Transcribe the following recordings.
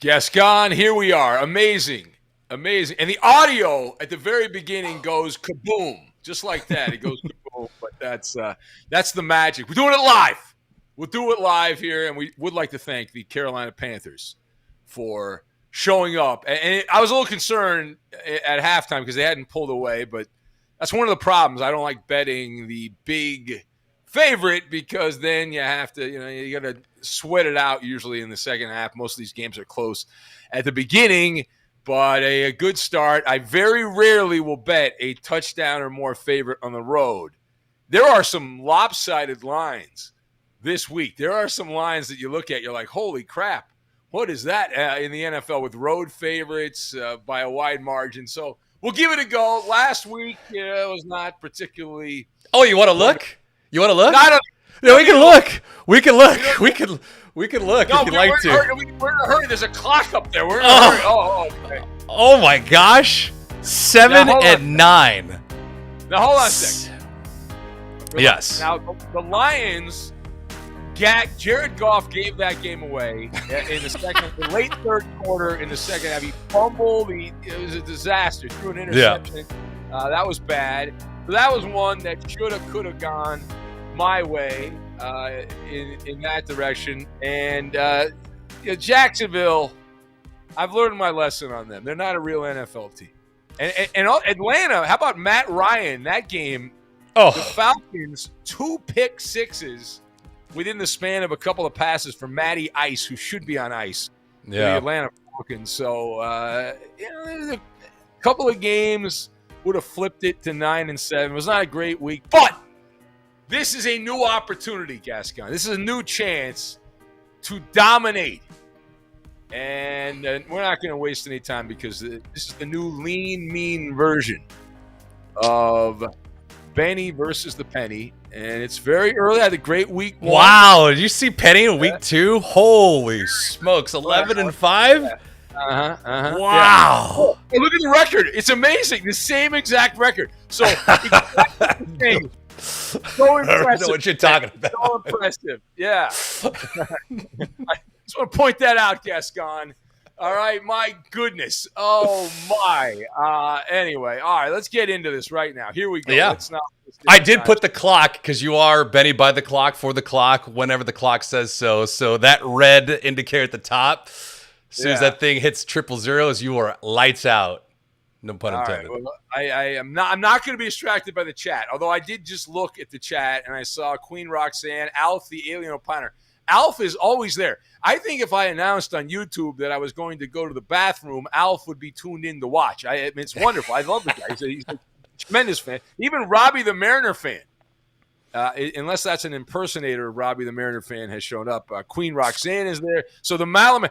Gascon, here we are. Amazing. Amazing. And the audio at the very beginning goes kaboom. Just like that. It goes kaboom. But that's the magic. We're doing it live. We'll do it live here. And we would like to thank the Carolina Panthers for showing up. And I was a little concerned at halftime because they hadn't pulled away. But that's one of the problems. I don't like betting the big favorite because then you have to, you got to sweat it out usually in the second half. Most of these games are close at the beginning, but a good start. I very rarely will bet a touchdown or more favorite on the road. There are some lopsided lines this week. There are some lines that you look at, you're like, holy crap, what is that in the NFL with road favorites by a wide margin? So we'll give it a go. Last week, it was not particularly. Oh, you want to look? You want to look? No, we can look. We can look. We can look if you'd like to. We're in a hurry. There's a clock up there. We're in a hurry. Okay. Oh my gosh. 7 and 9. Now hold on a second. Yes. Now the Lions, Jared Goff gave that game away in the late third quarter. In the second half, he fumbled. It was a disaster. Threw an interception. Yeah. That was bad. So that was one that could have gone my way in that direction. And Jacksonville, I've learned my lesson on them. They're not a real NFL team. And Atlanta, how about Matt Ryan? That game, the Falcons, 2 pick sixes within the span of a couple of passes from Matty Ice, who should be on ice. Yeah. The Atlanta Falcons. So, there's a couple of games would have flipped it to 9-7. It was not a great week, but this is a new opportunity, Gascon. This is a new chance to dominate. And we're not going to waste any time because this is the new lean, mean version of Benny versus the Penny. And it's very early. I had a great week 1. Wow. Did you see Penny in week 2? Holy smokes. 11-5? Wow. Yeah. Oh, look at the record. It's amazing. The same exact record. So, so impressive. I don't know what you're talking about. So impressive. Yeah. I just want to point that out, Gascon. All right. My goodness. Oh, my. Anyway. All right. Let's get into this right now. Here we go. Yeah. I did put the clock because you are Benny by the clock for the clock whenever the clock says so. So that red indicator at the top. As soon as that thing hits 000, you are lights out. No pun intended. All right. Well, I'm not going to be distracted by the chat. Although I did just look at the chat and I saw Queen Roxanne, Alf the Alien Opiner. Alf is always there. I think if I announced on YouTube that I was going to go to the bathroom, Alf would be tuned in to watch. I mean, it's wonderful. I love the guy. He's a tremendous fan. Even Robbie the Mariner fan. Unless that's an impersonator, Robbie the Mariner fan has shown up. Queen Roxanne is there. So the Maller,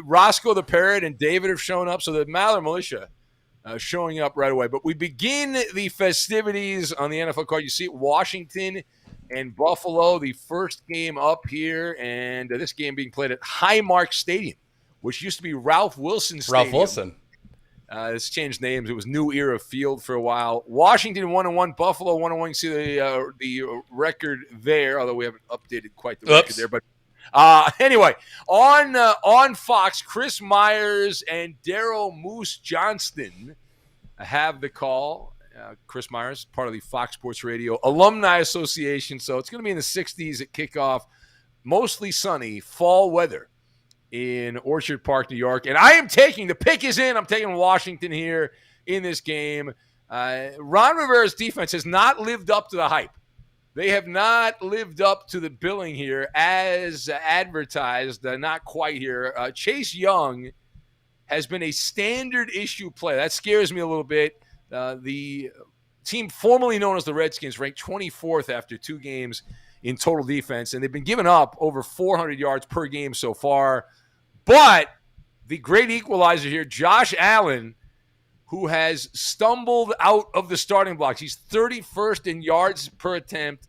Roscoe the Parrot and David have shown up. So the Maller Militia showing up right away. But we begin the festivities on the NFL card. You see Washington and Buffalo, the first game up here. And this game being played at Highmark Stadium, which used to be Ralph Wilson Stadium. Ralph Wilson. It's changed names. It was New Era Field for a while. Washington 1-1, Buffalo 1-1. You see the record there, although we haven't updated quite the record there. But anyway, on Fox, Chris Myers and Darryl Moose Johnston have the call. Chris Myers, part of the Fox Sports Radio Alumni Association. So it's going to be in the 60s at kickoff. Mostly sunny, fall weather in Orchard Park, New York. And I am taking, the pick is in, I'm taking Washington here in this game. Ron Rivera's defense has not lived up to the hype. They have not lived up to the billing here as advertised, not quite here. Chase Young has been a standard issue player. That scares me a little bit. The team formerly known as the Redskins ranked 24th after 2 games in total defense, and they've been giving up over 400 yards per game so far. But the great equalizer here, Josh Allen, who has stumbled out of the starting blocks. He's 31st in yards per attempt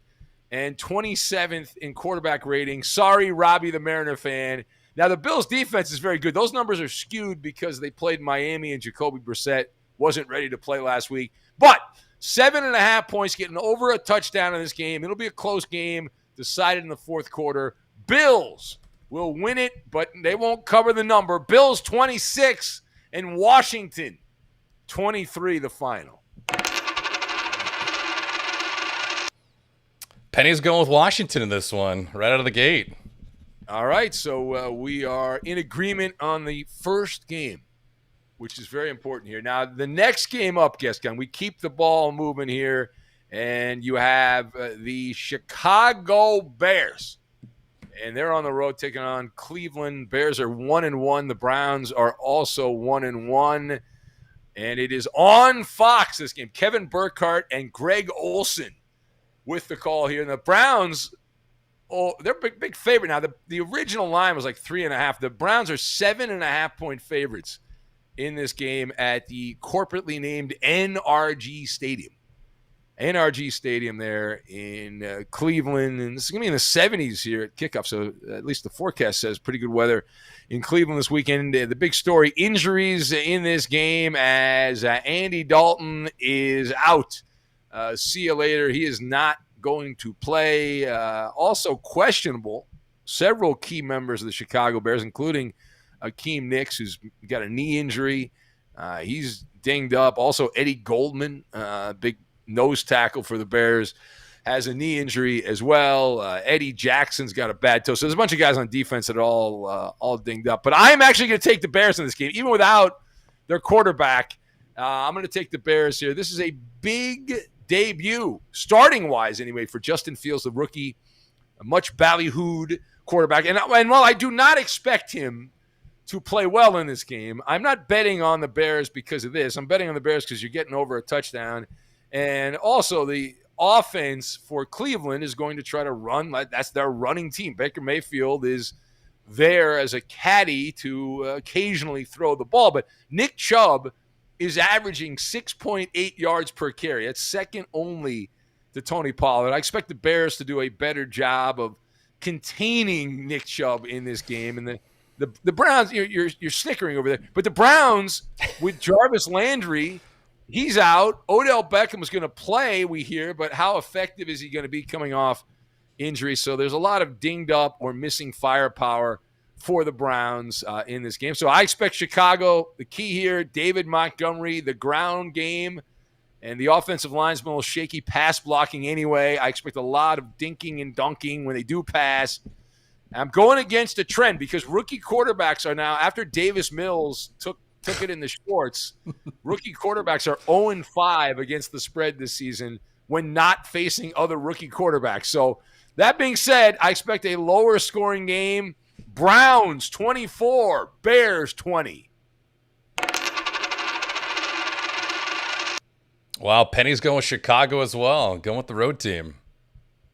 and 27th in quarterback rating. Sorry, Robbie the Mariner fan. Now, the Bills' defense is very good. Those numbers are skewed because they played Miami and Jacoby Brissett wasn't ready to play last week. But 7.5 points, getting over a touchdown in this game. It'll be a close game, decided in the fourth quarter. Bills will win it, but they won't cover the number. Bills 26 and Washington 23, the final. Penny's going with Washington in this one, right out of the gate. All right, so we are in agreement on the first game, which is very important here. Now, the next game up, Gascon, we keep the ball moving here, and you have the Chicago Bears, and they're on the road taking on Cleveland. Bears are 1-1. The Browns are also 1-1, and it is on Fox, this game. Kevin Burkhardt and Greg Olson with the call here. And the Browns, they're big favorite now. The original line was like 3.5. The Browns are 7.5-point favorites in this game at the corporately named NRG Stadium. NRG Stadium there in Cleveland. And this is going to be in the 70s here at kickoff. So at least the forecast says pretty good weather in Cleveland this weekend. The big story, injuries in this game as Andy Dalton is out. See you later. He is not going to play. Also questionable, several key members of the Chicago Bears, including Akeem Nicks, who's got a knee injury. He's dinged up. Also, Eddie Goldman, big nose tackle for the Bears, has a knee injury as well. Eddie Jackson's got a bad toe. So there's a bunch of guys on defense that are all dinged up. But I'm actually going to take the Bears in this game, even without their quarterback. I'm going to take the Bears here. This is a big debut, starting-wise anyway, for Justin Fields, the rookie, a much ballyhooed quarterback. And while I do not expect him to play well in this game, I'm not betting on the Bears because of this. I'm betting on the Bears because you're getting over a touchdown. And also the offense for Cleveland is going to try to run. That's their running team. Baker Mayfield is there as a caddy to occasionally throw the ball. But Nick Chubb is averaging 6.8 yards per carry. That's second only to Tony Pollard. I expect the Bears to do a better job of containing Nick Chubb in this game. And the Browns, you're snickering over there. But the Browns, with Jarvis Landry, he's out. Odell Beckham is going to play, we hear, but how effective is he going to be coming off injury? So there's a lot of dinged up or missing firepower for the Browns in this game. So I expect Chicago. The key here, David Montgomery, the ground game, and the offensive line's been a little shaky pass blocking anyway. I expect a lot of dinking and dunking when they do pass. I'm going against a trend because rookie quarterbacks are now, after Davis Mills took it in the shorts, rookie quarterbacks are 0-5 against the spread this season when not facing other rookie quarterbacks. So that being said, I expect a lower scoring game. Browns 24, Bears 20. Wow, Penny's going with Chicago as well. Going with the road team.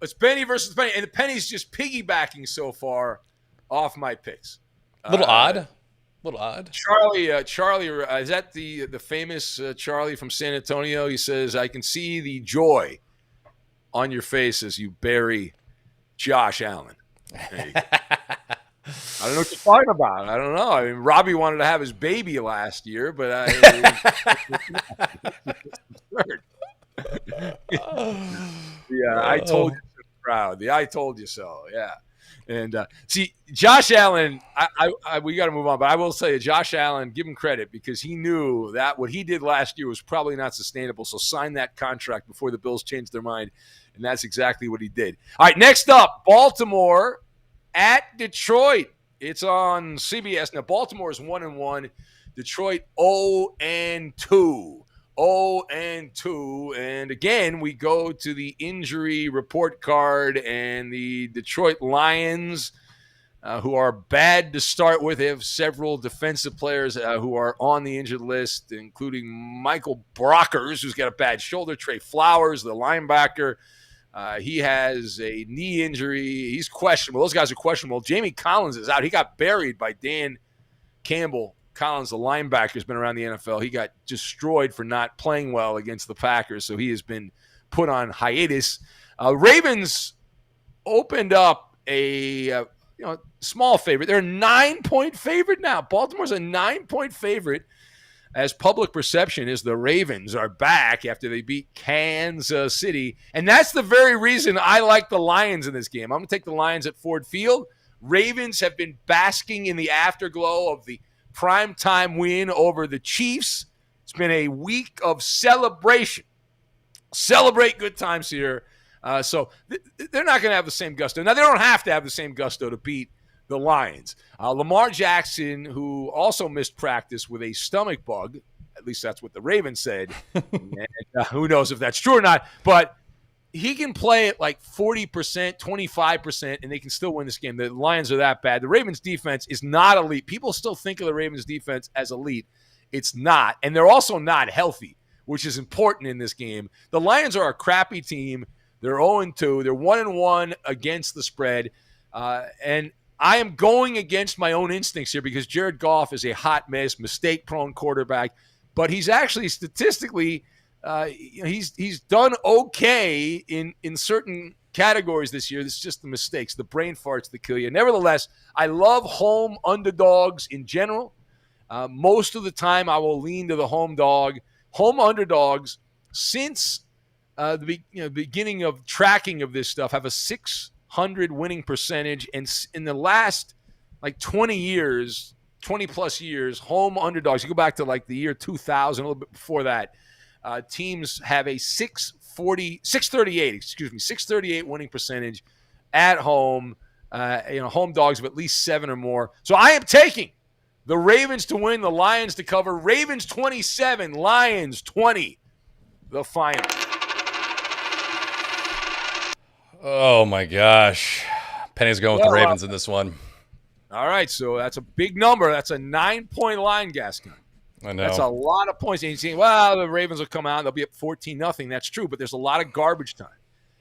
It's Penny versus Penny, and the Penny's just piggybacking so far off my picks. A little odd. Charlie, is that the famous Charlie from San Antonio? He says, "I can see the joy on your face as you bury Josh Allen." There you go. I don't know what you're talking about. I don't know. I mean, Robbie wanted to have his baby last year, but I told you so proud. The I told you so. Yeah. And see, Josh Allen, we got to move on, but I will tell you, Josh Allen, give him credit because he knew that what he did last year was probably not sustainable. So sign that contract before the Bills changed their mind. And that's exactly what he did. All right, next up, Baltimore at Detroit. It's on CBS. Now, Baltimore is 1-1. Detroit 0-2. 0-2. And again, we go to the injury report card, and the Detroit Lions, who are bad to start with, they have several defensive players who are on the injured list, including Michael Brockers, who's got a bad shoulder. Trey Flowers, the linebacker, he has a knee injury. He's questionable. Those guys are questionable. Jamie Collins is out. He got buried by Dan Campbell. Collins, the linebacker, has been around the NFL. He got destroyed for not playing well against the Packers, so he has been put on hiatus. Ravens opened up a small favorite. They're a 9-point favorite now. Baltimore's a 9-point favorite, as public perception is the Ravens are back after they beat Kansas City. And that's the very reason I like the Lions in this game. I'm going to take the Lions at Ford Field. Ravens have been basking in the afterglow of the primetime win over the Chiefs. It's been a week of celebration. Celebrate good times here. So they're not going to have the same gusto. Now, they don't have to have the same gusto to beat the Lions. Lamar Jackson, who also missed practice with a stomach bug, at least that's what the Ravens said. And, who knows if that's true or not, but he can play at like 40%, 25%, and they can still win this game. The Lions are that bad. The Ravens defense is not elite. People still think of the Ravens defense as elite. It's not, and they're also not healthy, which is important in this game. The Lions are a crappy team. They're 0-2. They're 1-1 against the spread, and I am going against my own instincts here because Jared Goff is a hot mess, mistake-prone quarterback, but he's actually statistically he's done okay in certain categories this year. It's just the mistakes, the brain farts that kill you. Nevertheless, I love home underdogs in general. Most of the time, I will lean to the home dog. Home underdogs, since the beginning of tracking of this stuff, have a 600 winning percentage, and in the last like 20 years, 20 plus years, home underdogs. You go back to like the year 2000, a little bit before that. Teams have a 638 winning percentage at home. Home dogs of at least 7 or more. So I am taking the Ravens to win, the Lions to cover. Ravens 27, Lions 20. The final. Oh my gosh, Penny's going with the Ravens in this one. All right, so that's a big number. That's a 9-point line, Gascon. I know. That's a lot of points. And you see, well, the Ravens will come out and they'll be up 14-0. That's true, but there's a lot of garbage time.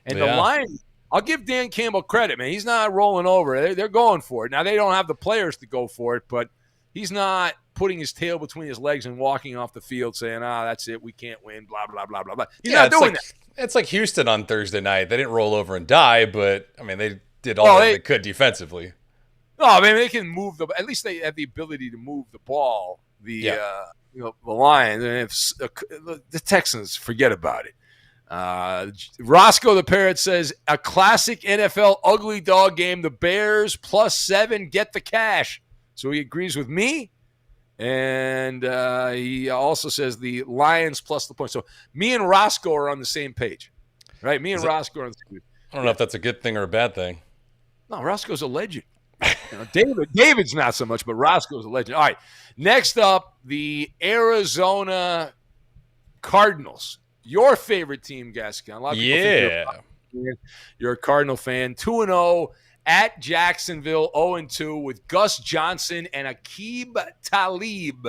And the Lions, I'll give Dan Campbell credit, man. He's not rolling over. They're going for it. Now, they don't have the players to go for it, but he's not putting his tail between his legs and walking off the field saying, that's it, we can't win, blah, blah, blah, blah, blah. He's not doing that. It's like Houston on Thursday night. They didn't roll over and die, but, I mean, they did all they could defensively. No, I mean, they can move at least they have the ability to move the ball. The Lions, and if the Texans, forget about it. Roscoe the Parrot says, a classic NFL ugly dog game. The Bears +7, get the cash. So he agrees with me. And he also says the Lions plus the point. So me and Roscoe are on the same page. Right? Roscoe are on the same page. I don't know if that's a good thing or a bad thing. No, Roscoe's a legend. David's not so much, but Roscoe's a legend. All right, next up, the Arizona Cardinals. Your favorite team, Gascon. A lot of people think you're a Cardinal fan. 2-0 at Jacksonville, 0-2 with Gus Johnson and Aqib Talib.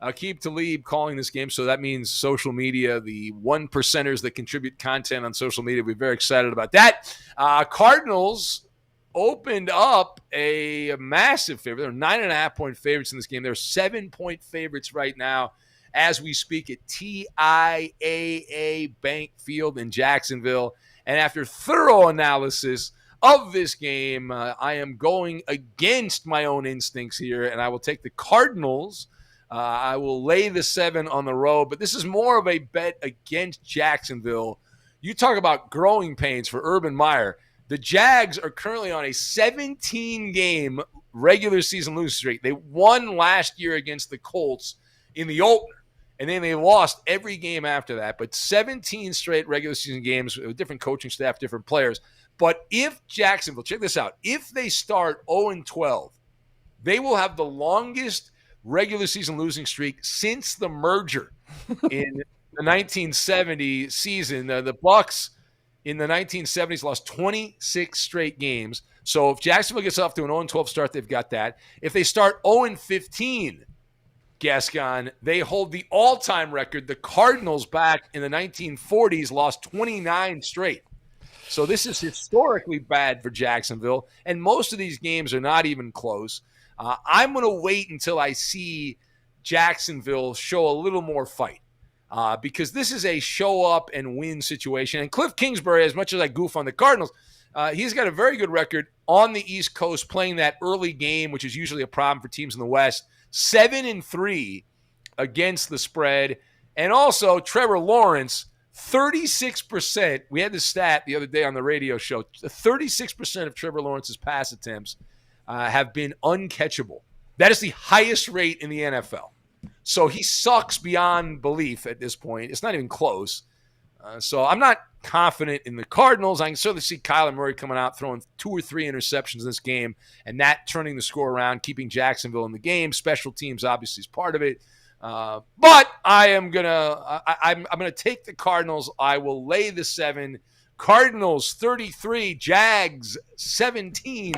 Aqib Talib calling this game, so that means social media, the 1%ers that contribute content on social media. We're very excited about that. Cardinals opened up a massive favorite. They're 9.5-point favorites in this game. They're 7-point favorites right now as we speak at TIAA Bank Field in Jacksonville. And after thorough analysis of this game, I am going against my own instincts here, and I will take the Cardinals. I will lay the 7 on the road, but this is more of a bet against Jacksonville. You talk about growing pains for Urban Meyer. The Jags are currently on a 17-game regular season losing streak. They won last year against the Colts in the opener, and then they lost every game after that. But 17 straight regular season games with different coaching staff, different players. But if Jacksonville, check this out, if they start 0-12, they will have the longest regular season losing streak since the merger in the 1970 season. The Bucs in the 1970s lost 26 straight games. So if Jacksonville gets off to an 0-12 start, they've got that. If they start 0-15, Gascon, they hold the all-time record. The Cardinals back in the 1940s lost 29 straight. So this is historically bad for Jacksonville, and most of these games are not even close. I'm going to wait until I see Jacksonville show a little more fight. Because this is a show-up-and-win situation. And Cliff Kingsbury, as much as I goof on the Cardinals, he's got a very good record on the East Coast playing that early game, which is usually a problem for teams in the West. 7-3 against the spread. And also, Trevor Lawrence, 36%. We had this stat the other day on the radio show. 36% of Trevor Lawrence's pass attempts have been uncatchable. That is the highest rate in the NFL. So he sucks beyond belief at this point. It's not even close. So I'm not confident in the Cardinals. I can certainly see Kyler Murray coming out, throwing 2 or 3 interceptions in this game, and that turning the score around, keeping Jacksonville in the game. Special teams obviously is part of it. But I'm gonna take the Cardinals. I will lay the 7. Cardinals 33, Jags 17.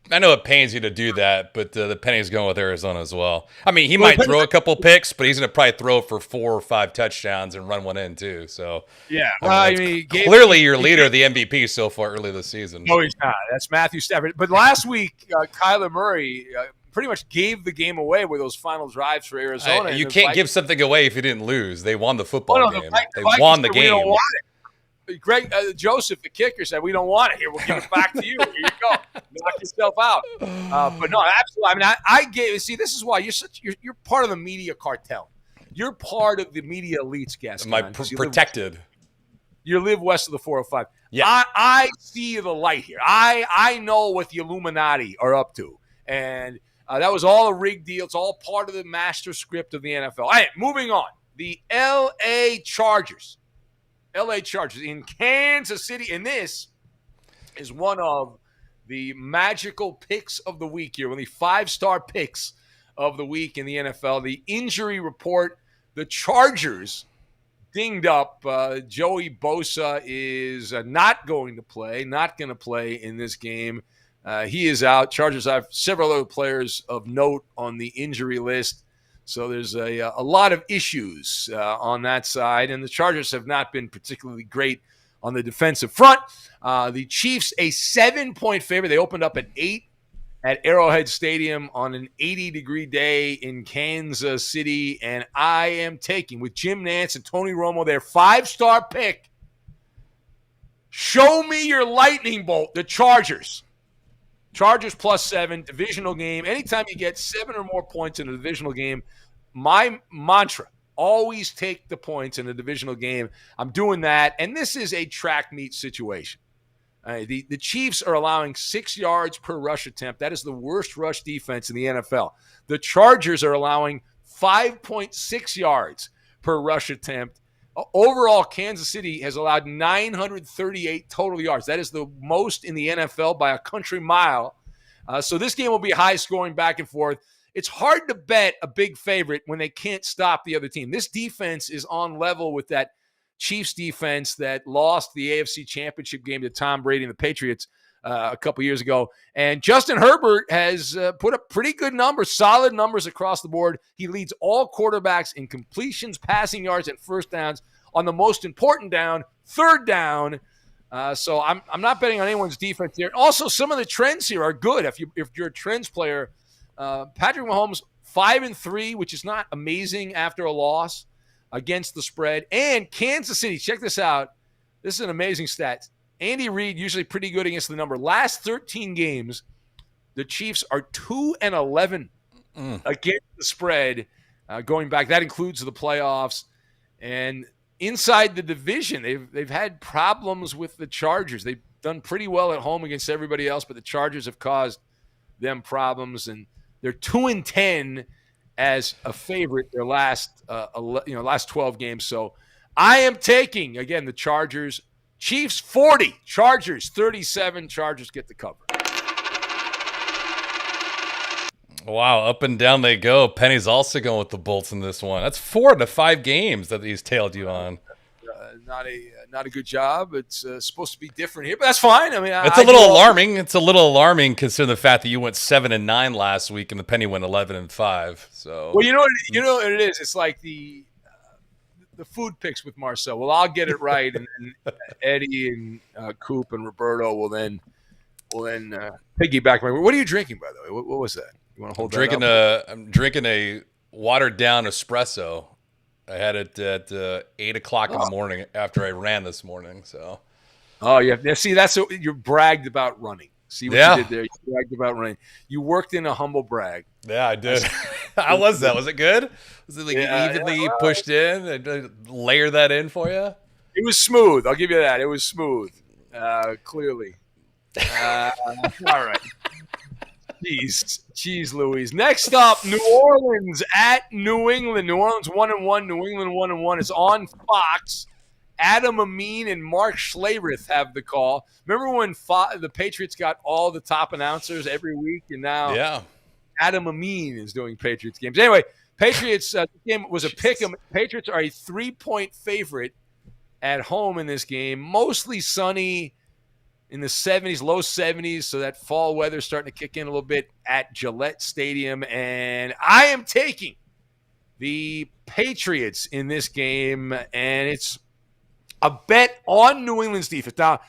I know it pains you to do that, but the penny's going with Arizona as well. I mean, he might throw a couple picks, but he's going to probably throw for 4 or 5 touchdowns and run one in too. So yeah, clearly your leader, the MVP so far early this season. No, he's not. That's Matthew Stafford. But last week, Kyler Murray pretty much gave the game away with those final drives for Arizona. You can't give something away if you didn't lose. They won the football game. They Vikings won the game. We don't want it. Greg Joseph, the kicker, said, "We don't want it here. We'll give it back to you. Here you go. Knock yourself out." But no, absolutely. I mean, I gave. See, this is why you're part of the media cartel. You're part of the media elites, guys. Am I protected? You live west of the 405. Yeah, I see the light here. I know what the Illuminati are up to, and that was all a rigged deal. It's all part of the master script of the NFL. All right, moving on. The L.A. Chargers in Kansas City, and this is one of the magical picks of the week here, one of the 5-star picks of the week in the NFL. The injury report, the Chargers dinged up. Joey Bosa is not going to play in this game. He is out. Chargers have several other players of note on the injury list. So there's a lot of issues on that side, and the Chargers have not been particularly great on the defensive front. The Chiefs, a 7-point favorite. They opened up at 8 at Arrowhead Stadium on an 80-degree day in Kansas City, and I am taking, with Jim Nantz and Tony Romo, their 5-star pick. Show me your lightning bolt, the Chargers. Chargers plus 7, divisional game. Anytime you get 7 or more points in a divisional game, my mantra, always take the points in a divisional game. I'm doing that, and this is a track meet situation. The Chiefs are allowing 6 yards per rush attempt. That is the worst rush defense in the NFL. The Chargers are allowing 5.6 yards per rush attempt. Overall, Kansas City has allowed 938 total yards. That is the most in the NFL by a country mile. So this game will be high scoring back and forth. It's hard to bet a big favorite when they can't stop the other team. This defense is on level with that Chiefs defense that lost the AFC Championship game to Tom Brady and the Patriots a couple years ago. And Justin Herbert has put up pretty good numbers, solid numbers across the board. He leads all quarterbacks in completions, passing yards, and first downs on the most important down, third down. So I'm not betting on anyone's defense here. Also, some of the trends here are good. If you're a trends player, Patrick Mahomes 5-3, which is not amazing after a loss against the spread. And Kansas City, check this out. This is an amazing stat. Andy Reid usually pretty good against the number. Last 13 games, the Chiefs are 2-11 against the spread going back. That includes the playoffs. And inside the division, they've had problems with the Chargers. They've done pretty well at home against everybody else, but the Chargers have caused them problems. And they're 2-10 as a favorite their last 12 games. So I am taking, again, the Chargers. Chiefs 40, Chargers 37. Chargers get the cover. Wow, up and down they go. Penny's also going with the Bolts in this one. That's 4 to 5 games that he's tailed you on. Not a good job. It's supposed to be different here, but that's fine. I mean, it's a little alarming. It's a little alarming considering the fact that you went 7-9 last week and the Penny went 11-5. So well, you know what it is. It's like the food picks with Marcel. Well, I'll get it right, and Eddie and Coop and Roberto will then piggyback. What are you drinking, by the way? What was that? You want to hold that up? I'm drinking a watered down espresso. I had it at 8 o'clock in the morning after I ran this morning. So, yeah. See, that's what you bragged about running. See what you did there? You bragged about running. You worked in a humble brag. Yeah, I did. How was that? Was it good? Was it like evenly pushed in? Did I layer that in for you? It was smooth. I'll give you that. It was smooth. Clearly. All right. Jeez Louise. Next up, New Orleans at New England. New Orleans 1-1. New England 1-1. It's on Fox. Adam Amin and Mark Schlereth have the call. Remember when the Patriots got all the top announcers every week, and now Adam Amin is doing Patriots games. Anyway, Patriots game was a pick 'em. Patriots are a 3-point favorite at home in this game. Mostly sunny. In the 70s, low 70s, so that fall weather starting to kick in a little bit at Gillette Stadium. And I am taking the Patriots in this game, and it's a bet on New England's defense. Now,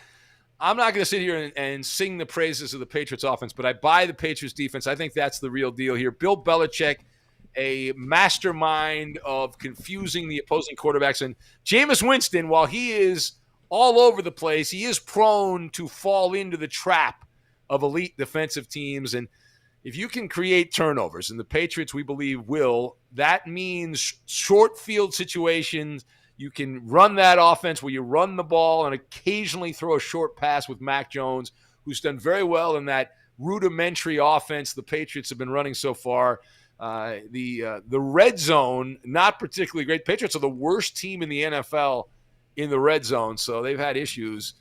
I'm not going to sit here and sing the praises of the Patriots offense, but I buy the Patriots defense. I think that's the real deal here. Bill Belichick, a mastermind of confusing the opposing quarterbacks. And Jameis Winston, while he is all over the place, he is prone to fall into the trap of elite defensive teams. And if you can create turnovers, and the Patriots, we believe, will, that means short field situations. You can run that offense where you run the ball and occasionally throw a short pass with Mac Jones, who's done very well in that rudimentary offense the Patriots have been running so far. The red zone, not particularly great. Patriots are the worst team in the NFL in the red zone, so they've had issues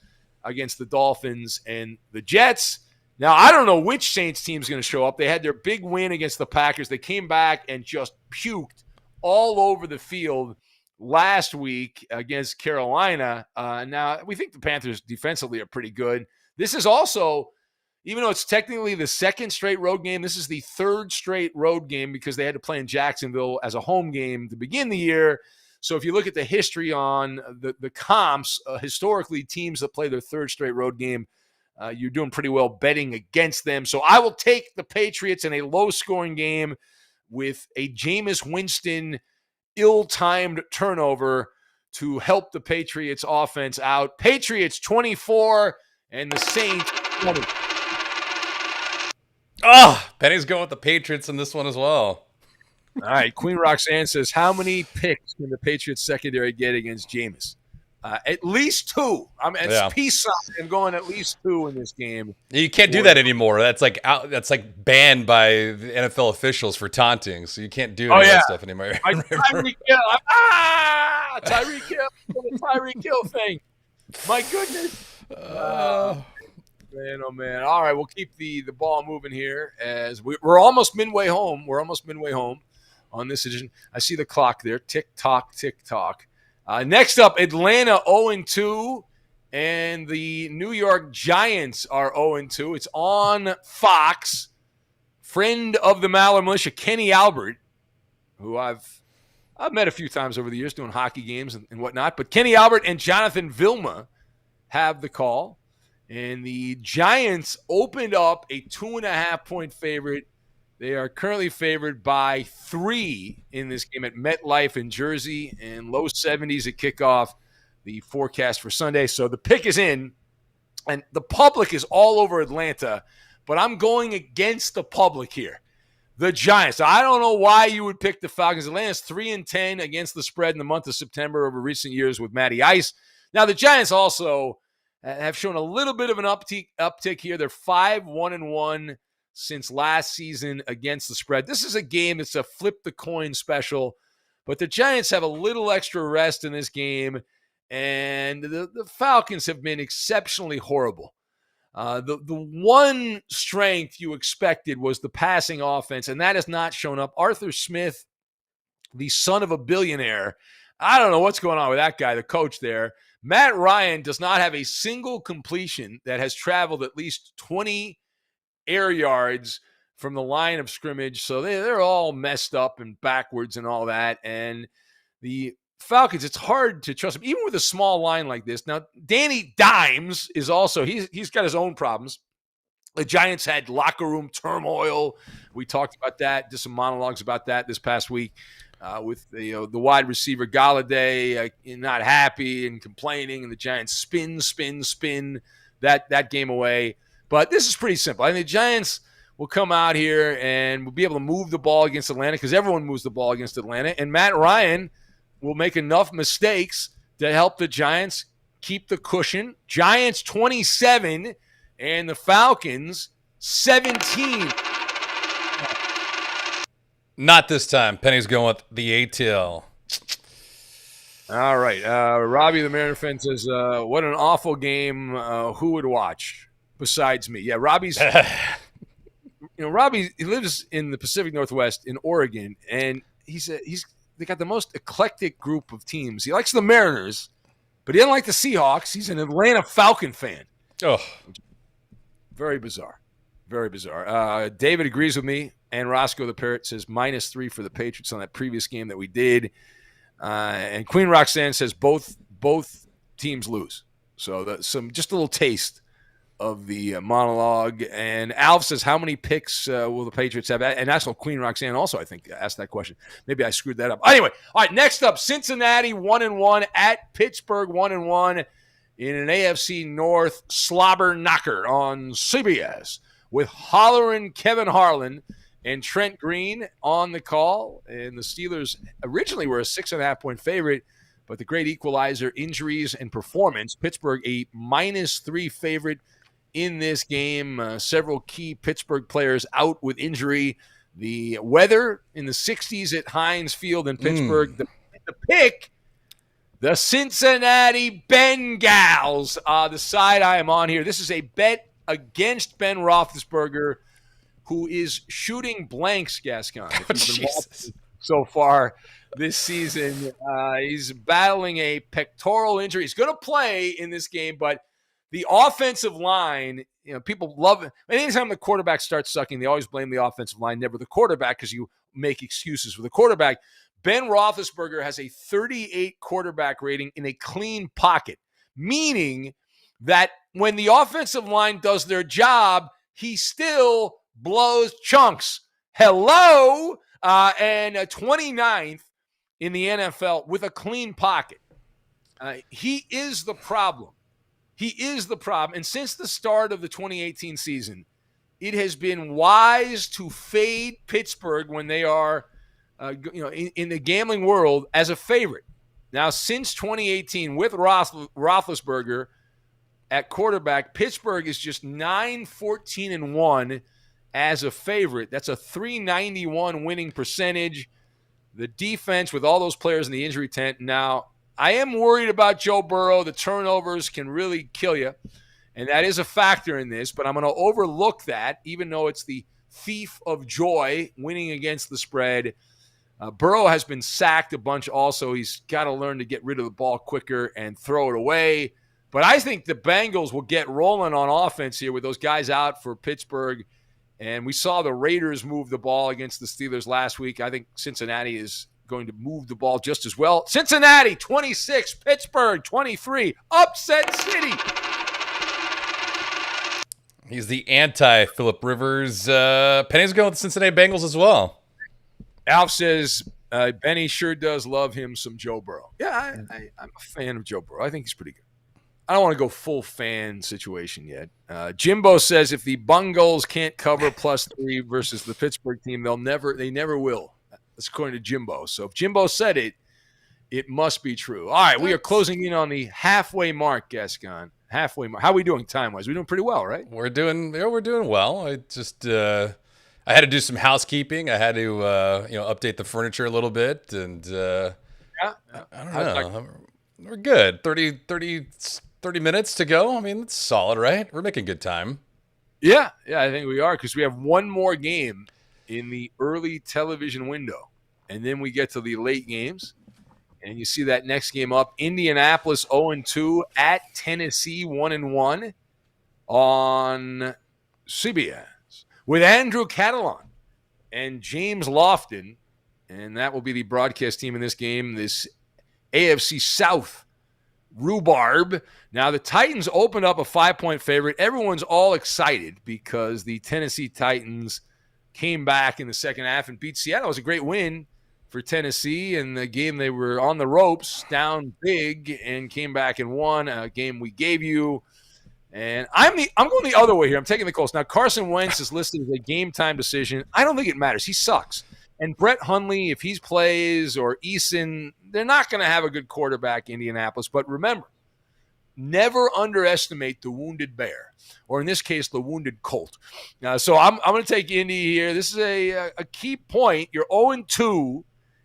against the Dolphins and the Jets. Now, I don't know which Saints team's going to show up. They had their big win against the Packers. They came back and just puked all over the field last week against Carolina. Now, we think the Panthers defensively are pretty good. This is also, even though it's technically the second straight road game, this is the third straight road game because they had to play in Jacksonville as a home game to begin the year. So if you look at the history on the comps, historically, teams that play their third straight road game, you're doing pretty well betting against them. So I will take the Patriots in a low-scoring game with a Jameis Winston ill-timed turnover to help the Patriots offense out. Patriots 24 and the Saints 20. Penny's going with the Patriots in this one as well. All right, Queen Roxanne says, how many picks can the Patriots secondary get against Jameis? At least 2. It's peace sign. I'm going at least 2 in this game. You can't do that anymore. That's like banned by the NFL officials for taunting. So you can't do that stuff anymore. Tyreek Hill. Tyreek Hill. The Tyreek Hill thing. My goodness. Man, oh man. All right, we'll keep the ball moving here as we're almost midway home. On this edition. I see the clock there. Tick tock, tick tock. Next up, Atlanta 0-2, and the New York Giants are 0-2. It's on Fox. Friend of the Maller Militia, Kenny Albert, who I've met a few times over the years doing hockey games and whatnot. But Kenny Albert and Jonathan Vilma have the call, and the Giants opened up a 2.5-point favorite. They are currently favored by 3 in this game at MetLife in Jersey, and low 70s at kickoff, the forecast for Sunday. So the pick is in, and the public is all over Atlanta, but I'm going against the public here. The Giants. I don't know why you would pick the Falcons. Atlanta's 3-10 against the spread in the month of September over recent years with Matty Ice. Now, the Giants also have shown a little bit of an uptick here. They're 5-1-1. Since last season against the spread. This is a game that's a flip the coin special, but the Giants have a little extra rest in this game, and the Falcons have been exceptionally horrible. The one strength you expected was the passing offense, and that has not shown up. Arthur Smith, the son of a billionaire, I don't know what's going on with that guy, the coach there. Matt Ryan does not have a single completion that has traveled at least 20 air yards from the line of scrimmage. So they're all messed up and backwards and all that. And the Falcons, it's hard to trust them, even with a small line like this. Now, Danny Dimes is also, he's got his own problems. The Giants had locker room turmoil. We talked about that, did some monologues about that this past week with the wide receiver Galladay not happy and complaining, and the Giants spin that game away. But this is pretty simple. I think the Giants will come out here and will be able to move the ball against Atlanta because everyone moves the ball against Atlanta. And Matt Ryan will make enough mistakes to help the Giants keep the cushion. Giants 27, And the Falcons, 17. Not this time. Penny's going with the ATL. All right. Robbie the Mariner fan says, what an awful game. Who would watch besides me? Yeah, Robbie's Robbie, he lives in the Pacific Northwest in Oregon, and they got the most eclectic group of teams. He likes the Mariners, but he doesn't like the Seahawks. He's an Atlanta Falcon fan. Oh. Very bizarre. Very bizarre. David agrees with me, and Roscoe the Parrot says -3 for the Patriots on that previous game that we did. And Queen Roxanne says both teams lose. So just a little taste of the monologue. And Alf says, how many picks will the Patriots have? And that's what Queen Roxanne also, I think, asked that question. Maybe I screwed that up. Anyway, all right, next up, Cincinnati 1-1 at Pittsburgh 1-1 in an AFC North slobber knocker on CBS with hollering Kevin Harlan and Trent Green on the call. And the Steelers originally were a 6.5-point favorite, but the great equalizer, injuries and performance, Pittsburgh a -3 favorite in this game. Several key Pittsburgh players out with injury. The weather in the 60s at Heinz Field in Pittsburgh. The pick, the Cincinnati Bengals, the side I am on here. This is a bet against Ben Roethlisberger, who is shooting blanks, Gascon. If you've been watching so far this season, he's battling a pectoral injury. He's going to play in this game, but the offensive line, people love it. Anytime the quarterback starts sucking, they always blame the offensive line, never the quarterback, because you make excuses for the quarterback. Ben Roethlisberger has a 38 quarterback rating in a clean pocket, meaning that when the offensive line does their job, he still blows chunks. Hello? And 29th in the NFL with a clean pocket. He is the problem. He is the problem. And since the start of the 2018 season, it has been wise to fade Pittsburgh when they are in the gambling world as a favorite. Now, since 2018, with Roethlisberger at quarterback, Pittsburgh is just 9-14-1 as a favorite. That's a .391 winning percentage. The defense with all those players in the injury tent. Now, I am worried about Joe Burrow. The turnovers can really kill you, and that is a factor in this, but I'm going to overlook that, even though it's the thief of joy winning against the spread. Burrow has been sacked a bunch also. He's got to learn to get rid of the ball quicker and throw it away. But I think the Bengals will get rolling on offense here with those guys out for Pittsburgh. And we saw the Raiders move the ball against the Steelers last week. I think Cincinnati is going to move the ball just as well. Cincinnati, 26. Pittsburgh, 23. Upset City. He's the anti-Phillip Rivers. Penny's going with the Cincinnati Bengals as well. Alf says, Benny sure does love him some Joe Burrow. Yeah, I'm a fan of Joe Burrow. I think he's pretty good. I don't want to go full fan situation yet. Jimbo says if the Bungles can't cover +3 versus the Pittsburgh team, they never will. That's according to Jimbo. So if Jimbo said it, it must be true. All right, we are closing in on the halfway mark, Gascon. Halfway mark. How are we doing time-wise? We're doing pretty well, right? We're doing well. I just I had to do some housekeeping. I had to update the furniture a little bit, and I don't know. We're good. 30 minutes to go. I mean, it's solid, right? We're making good time. Yeah, I think we are, because we have one more game in the early television window, and then we get to the late games, and you see that next game up, Indianapolis 0-2 at Tennessee 1-1 on CBS with Andrew Catalon and James Lofton, and that will be the broadcast team in this game, this AFC South rhubarb. Now, the Titans opened up a 5-point favorite. Everyone's all excited because the Tennessee Titans came back in the second half and beat Seattle. It was a great win for Tennessee. In the game, they were on the ropes, down big, and came back and won a game we gave you. And I'm going the other way here. I'm taking the Colts. Now, Carson Wentz is listed as a game-time decision. I don't think it matters. He sucks. And Brett Hundley, if he plays, or Eason, they're not going to have a good quarterback in Indianapolis. But remember, never underestimate the wounded bear, or in this case, the wounded colt. So I'm going to take Indy here. This is a key point. You're 0-2,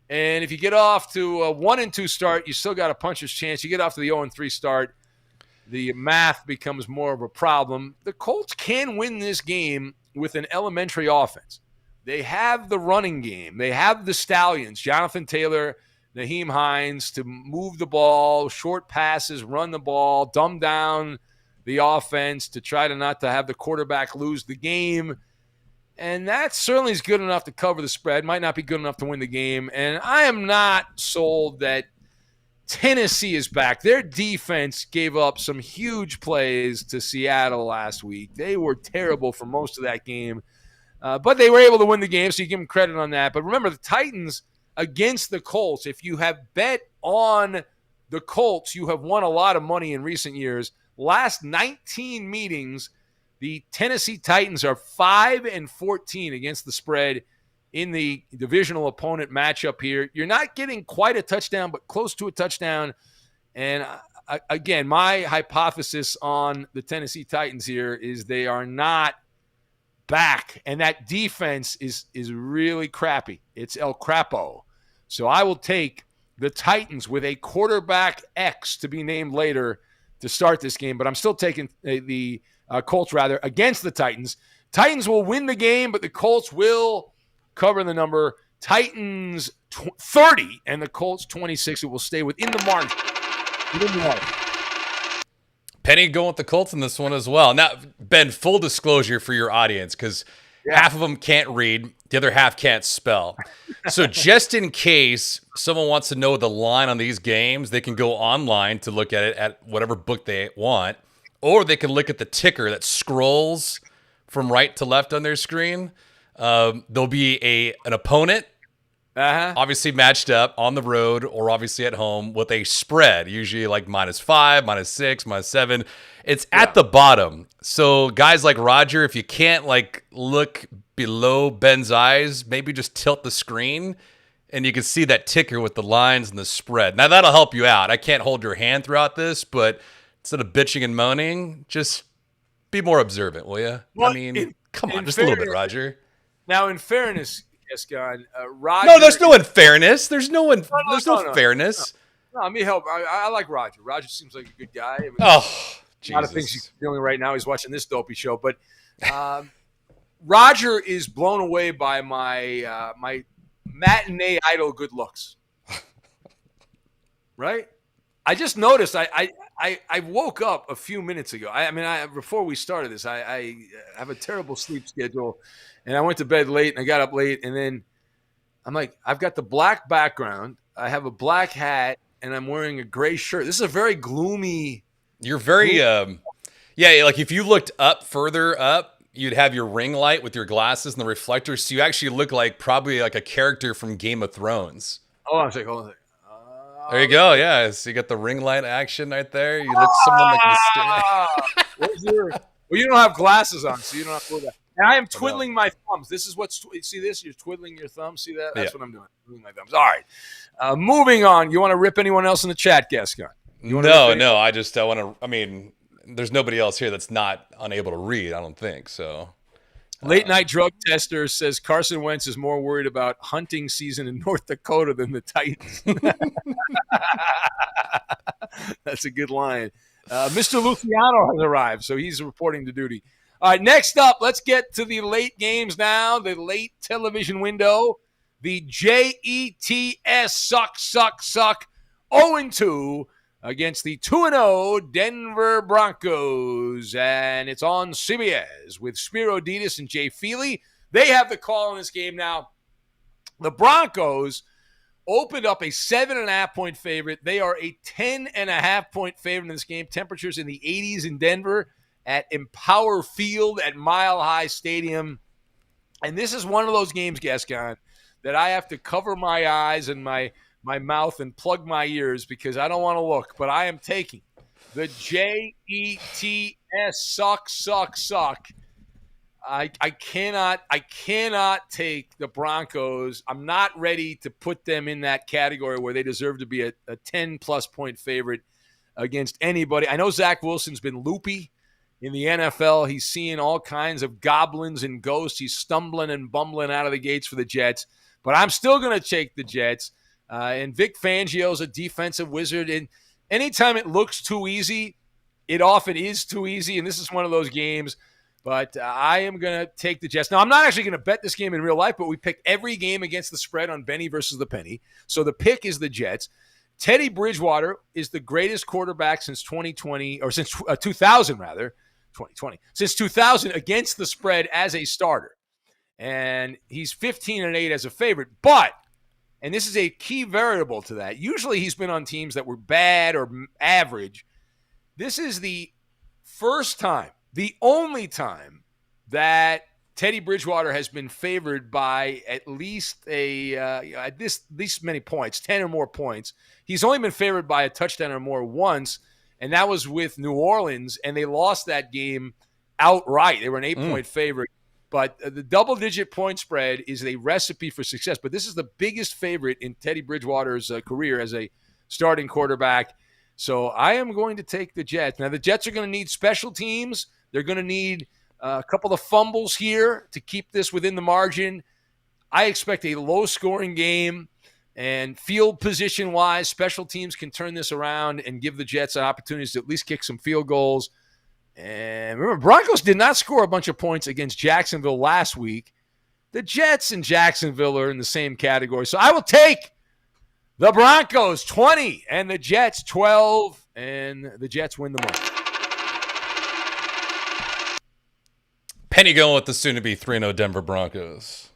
and if you get off to a 1-2 start, you still got a puncher's chance. You get off to the 0-3 start, the math becomes more of a problem. The Colts can win this game with an elementary offense. They have the running game. They have the stallions, Jonathan Taylor, Nyheim Hines, to move the ball, short passes, run the ball, dumb down the offense to try to not to have the quarterback lose the game. And that certainly is good enough to cover the spread. Might not be good enough to win the game. And I am not sold that Tennessee is back. Their defense gave up some huge plays to Seattle last week. They were terrible for most of that game. But they were able to win the game, so you give them credit on that. But remember, the Titans against the Colts, if you have bet on the Colts, you have won a lot of money in recent years. Last 19 meetings, the Tennessee Titans are 5-14 against the spread in the divisional opponent matchup here. You're not getting quite a touchdown, but close to a touchdown. And again, my hypothesis on the Tennessee Titans here is they are not back, and that defense is really crappy. It's El Crapo. So I will take the Titans with a quarterback X to be named later to start this game, but I'm still taking the Colts rather against the Titans. Titans will win the game, but the Colts will cover the number. Titans 30 and the Colts 26. It will stay within the margin. Penny going with the Colts in this one as well. Now, Ben, full disclosure for your audience, because half of them can't read, the other half can't spell. So just in case someone wants to know the line on these games, they can go online to look at it at whatever book they want, or they can look at the ticker that scrolls from right to left on their screen. There'll be an opponent, obviously matched up on the road or obviously at home with a spread, usually like -5, -6, -7. It's at the bottom. So guys like Roger, if you can't like look below Ben's eyes, maybe just tilt the screen and you can see that ticker with the lines and the spread. Now that'll help you out. I can't hold your hand throughout this, but instead of bitching and moaning, just be more observant, will you? Well, I mean, come on, just a little bit, Roger. Now, in fairness, Escon, Roger. No, there's no unfairness. There's no fairness. No, let me help. I like Roger. Roger seems like a good guy. I mean, Jesus. A lot of things he's feeling right now. He's watching this dopey show, but Roger is blown away by my my matinee idol good looks. Right? I just noticed. I woke up a few minutes ago. Before we started this, I have a terrible sleep schedule. And I went to bed late, and I got up late, and then I'm like, I've got the black background, I have a black hat, and I'm wearing a gray shirt. This is a very gloomy. You're very, like if you looked further up, you'd have your ring light with your glasses and the reflector, so you actually look like probably like a character from Game of Thrones. Hold on a second. There you go. Yeah, so you got the ring light action right there. You look someone like the Well, you don't have glasses on, so you don't have to wear that. And I am twiddling my thumbs. This is see this? You're twiddling your thumbs. See that? That's what I'm doing. Twiddling my thumbs. All right. Moving on. You want to rip anyone else in the chat, Gascon? No. I want to. I mean, there's nobody else here that's not unable to read. I don't think so. Late night drug tester says Carson Wentz is more worried about hunting season in North Dakota than the Titans. That's a good line. Mr. Luciano has arrived, so he's reporting to duty. All right, next up, let's get to the late games now, the late television window. The Jets suck 0-2 against the 2-0 Denver Broncos. And it's on CBS with Spiro Dedes and Jay Feely. They have the call in this game now. The Broncos opened up a 7.5-point favorite. They are a 10.5-point favorite in this game. Temperatures in the 80s in Denver at Empower Field at Mile High Stadium. And this is one of those games, Gascon, that I have to cover my eyes and my mouth and plug my ears because I don't want to look. But I am taking the Jets suck. I cannot take the Broncos. I'm not ready to put them in that category where they deserve to be a 10-plus point favorite against anybody. I know Zach Wilson's been loopy in the NFL. He's seeing all kinds of goblins and ghosts. He's stumbling and bumbling out of the gates for the Jets. But I'm still going to take the Jets. And Vic Fangio's a defensive wizard. And anytime it looks too easy, it often is too easy. And this is one of those games. But I am going to take the Jets. Now, I'm not actually going to bet this game in real life, but we pick every game against the spread on Benny versus the Penny. So the pick is the Jets. Teddy Bridgewater is the greatest quarterback since 2020, or since 2000, rather. 2020. Since 2000 against the spread as a starter. And he's 15-8 as a favorite. But, and this is a key variable to that, usually he's been on teams that were bad or average. This is the first time, the only time that Teddy Bridgewater has been favored by at least least many points, 10 or more points. He's only been favored by a touchdown or more once, and that was with New Orleans, and they lost that game outright. They were an 8-point favorite. But the double-digit point spread is a recipe for success. But this is the biggest favorite in Teddy Bridgewater's career as a starting quarterback. So I am going to take the Jets. Now, the Jets are going to need special teams. They're going to need a couple of fumbles here to keep this within the margin. I expect a low-scoring game. And field position-wise, special teams can turn this around and give the Jets an opportunity to at least kick some field goals. And remember, Broncos did not score a bunch of points against Jacksonville last week. The Jets and Jacksonville are in the same category. So I will take the Broncos 20 and the Jets 12, and the Jets win the money. Penny going with the soon-to-be 3-0 Denver Broncos.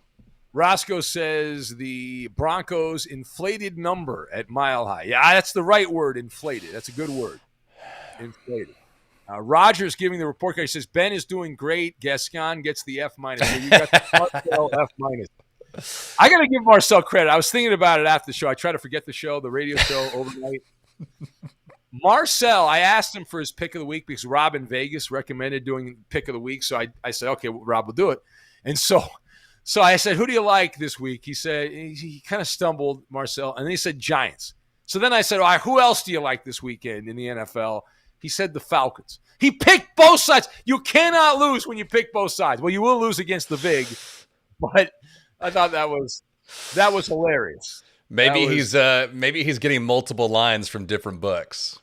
Roscoe says the Broncos inflated number at Mile High. Yeah, that's the right word, inflated. That's a good word, inflated. Roger's giving the report card. He says, Ben is doing great. Gascon gets the F-. So you got the Marcel F-. I got to give Marcel credit. I was thinking about it after the show. I try to forget the show, the radio show overnight. Marcel, I asked him for his pick of the week because Rob in Vegas recommended doing pick of the week. So I said, okay, well, Rob will do it. And so I said, who do you like this week? He said, he kind of stumbled, Marcel, and then he said Giants. So then I said, all right, who else do you like this weekend in the NFL? He said the Falcons. He picked both sides. You cannot lose when you pick both sides. Well, you will lose against the Vig, but I thought that was hilarious. Maybe he's getting multiple lines from different books.